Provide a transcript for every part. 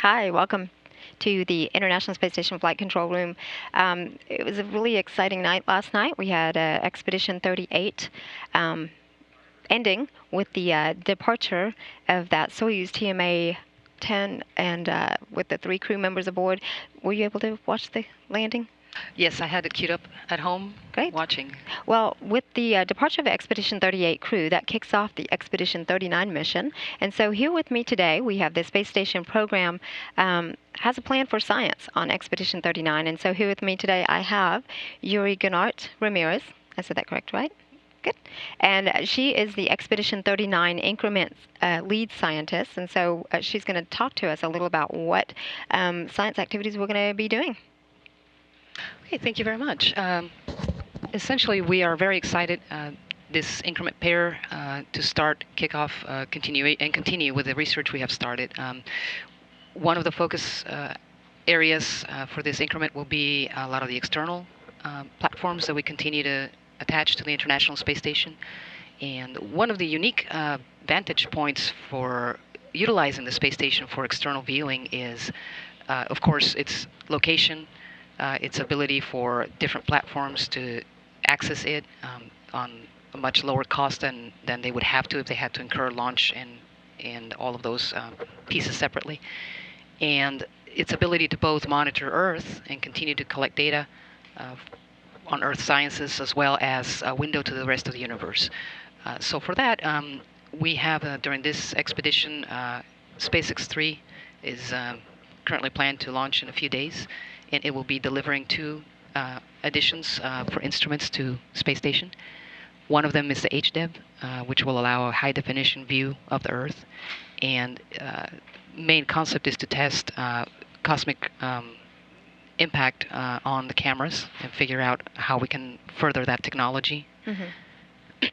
Hi, welcome to the International Space Station Flight Control Room. It was a really exciting night last night. We had Expedition 38 ending with the departure of that Soyuz TMA-10 and with the 3 crew members aboard. Were you able to watch the landing? Yes, I had it queued up at home. Great. Watching. Well, with the departure of Expedition 38 crew, that kicks off the Expedition 39 mission. And so here with me today, we have the space station program has a plan for science on Expedition 39. And so here with me today, I have Yuri Gunart Ramirez. I said that correct, right? Good. And she is the Expedition 39 Increments lead scientist. And so she's going to talk to us a little about what science activities we're going to be doing. Okay, thank you very much. Essentially, we are very excited this increment pair to start, kick off, continue with the research we have started. One of the focus areas for this increment will be a lot of the external platforms that we continue to attach to the International Space Station. And one of the unique vantage points for utilizing the space station for external viewing is, of course, its location, its ability for different platforms to access it on a much lower cost than they would have to if they had to incur launch and all of those pieces separately. And its ability to both monitor Earth and continue to collect data on Earth sciences, as well as a window to the rest of the universe. So for that, we have, during this expedition, SpaceX 3 is currently planned to launch in a few days, and it will be delivering 2 additions for instruments to space station. One of them is the HDEV, which will allow a high-definition view of the Earth, and main concept is to test cosmic impact on the cameras and figure out how we can further that technology. Mm-hmm.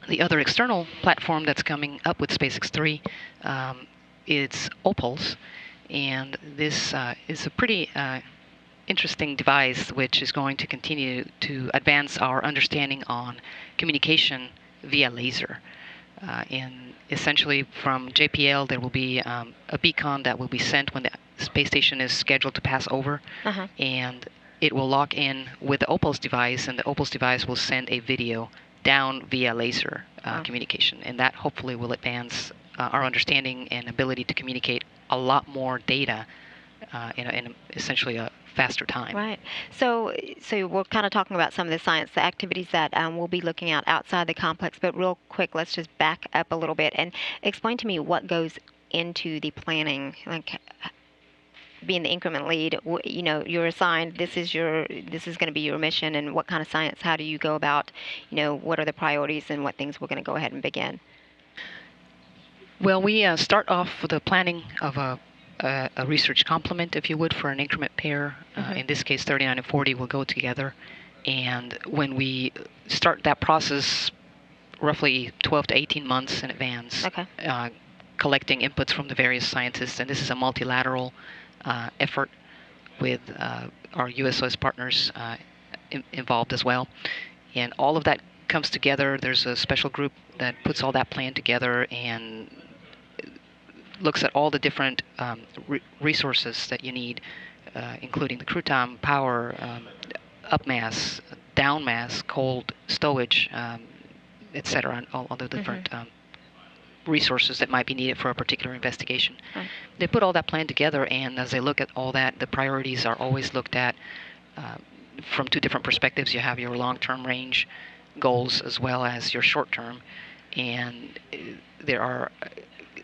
The other external platform that's coming up with SpaceX 3 is Opals, and this is a pretty interesting device which is going to continue to advance our understanding on communication via laser. And essentially from JPL there will be a beacon that will be sent when the space station is scheduled to pass over, and it will lock in with the Opals device, and the Opals device will send a video down via laser communication, and that hopefully will advance our understanding and ability to communicate a lot more data in essentially a faster time. Right. So we're kind of talking about some of the science, the activities that we'll be looking at outside the complex. But real quick, let's just back up a little bit and explain to me what goes into the planning, like being the increment lead. You know, you're assigned this is going to be your mission, and what kind of science? How do you go about? You know, what are the priorities and what things we're going to go ahead and begin? Well, we start off with the planning of a research complement, if you would, for an increment pair. In this case, 39 and 40 will go together. And when we start that process, roughly 12 to 18 months in advance, collecting inputs from the various scientists, and this is a multilateral effort with our USOS partners involved as well. And all of that comes together. There's a special group that puts all that plan together and looks at all the different resources that you need, including the crew time, power, up mass, down mass, cold stowage, etc., and all the different resources that might be needed for a particular investigation. They put all that plan together, and as they look at all that, the priorities are always looked at from 2 different perspectives. You have your long-term range goals as well as your short-term, and there are,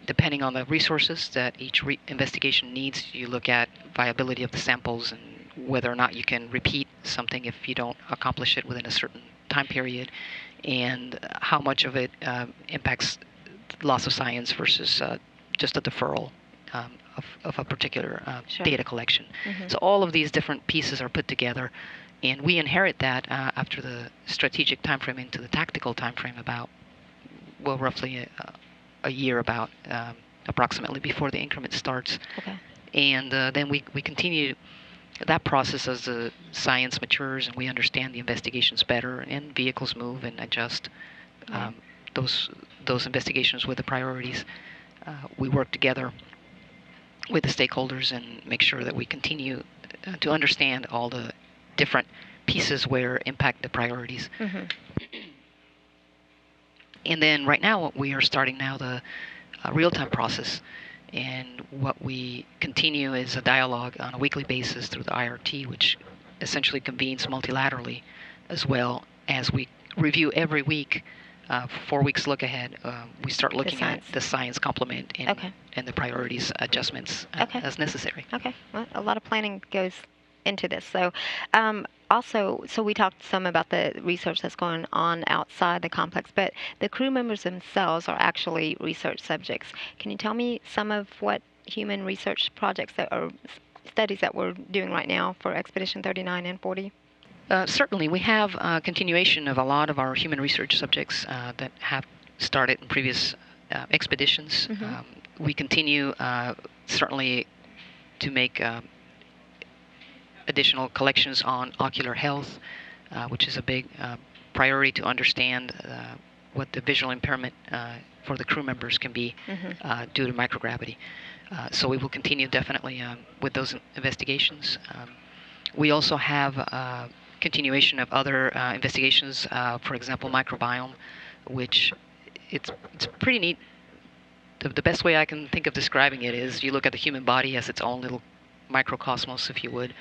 depending on the resources that each investigation needs, you look at viability of the samples and whether or not you can repeat something if you don't accomplish it within a certain time period, and how much of it impacts loss of science versus just a deferral of a particular data collection. So all of these different pieces are put together, and we inherit that after the strategic time frame into the tactical time frame about, well, roughly a year about approximately before the increment starts. And then we continue that process as the science matures and we understand the investigations better and vehicles move and adjust those investigations with the priorities. We work together with the stakeholders and make sure that we continue to understand all the different pieces where impact the priorities. Mm-hmm. And then right now we are starting now the real-time process, and what we continue is a dialogue on a weekly basis through the IRT, which essentially convenes multilaterally, as well as we review every week. 4 weeks look ahead. We start looking at the science complement and the priorities adjustments as necessary. Okay. Well, a lot of planning goes into this. So so we talked some about the research that's going on outside the complex, but the crew members themselves are actually research subjects. Can you tell me some of what human research projects or studies that we're doing right now for Expedition 39 and 40? Certainly. We have a continuation of a lot of our human research subjects that have started in previous expeditions. Mm-hmm. We continue certainly to make additional collections on ocular health, which is a big priority to understand what the visual impairment for the crew members can be due to microgravity. So we will continue definitely with those investigations. We also have continuation of other investigations, for example, microbiome, which it's pretty neat. The best way I can think of describing it is you look at the human body as its own little microcosmos, if you would,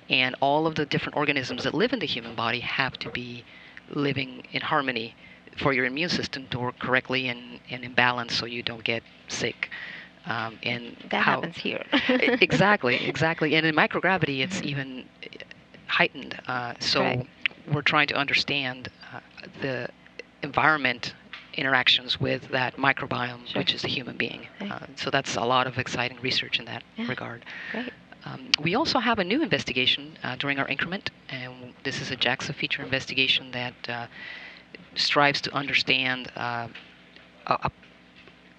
and all of the different organisms that live in the human body have to be living in harmony for your immune system to work correctly and in balance so you don't get sick. And that happens here. Exactly. And in microgravity, it's even heightened. So we're trying to understand the environment interactions with that microbiome, which is the human being. So that's a lot of exciting research in that regard. Great. We also have a new investigation during our increment, and this is a JAXA feature investigation that strives to understand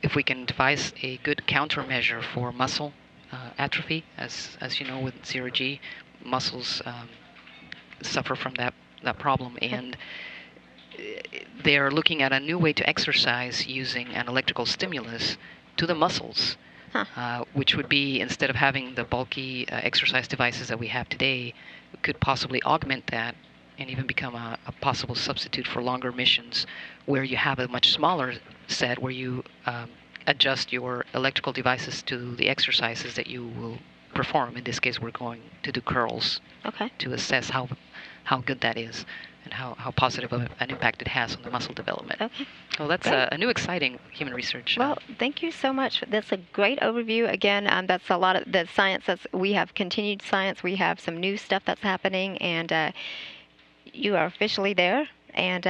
if we can devise a good countermeasure for muscle atrophy. As you know, with 0G, muscles suffer from that problem, and they are looking at a new way to exercise using an electrical stimulus to the muscles. Which would be, instead of having the bulky exercise devices that we have today, could possibly augment that and even become a possible substitute for longer missions where you have a much smaller set where you adjust your electrical devices to the exercises that you will perform. In this case, we're going to do curls to assess how good that is and how positive of an impact it has on the muscle development. Well, that's a new exciting human research. Well, thank you so much. That's a great overview. Again, that's a lot of the science. We have continued science. We have some new stuff that's happening, and you are officially there. And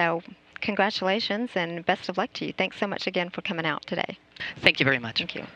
congratulations and best of luck to you. Thanks so much again for coming out today. Thank you very much. Thank you.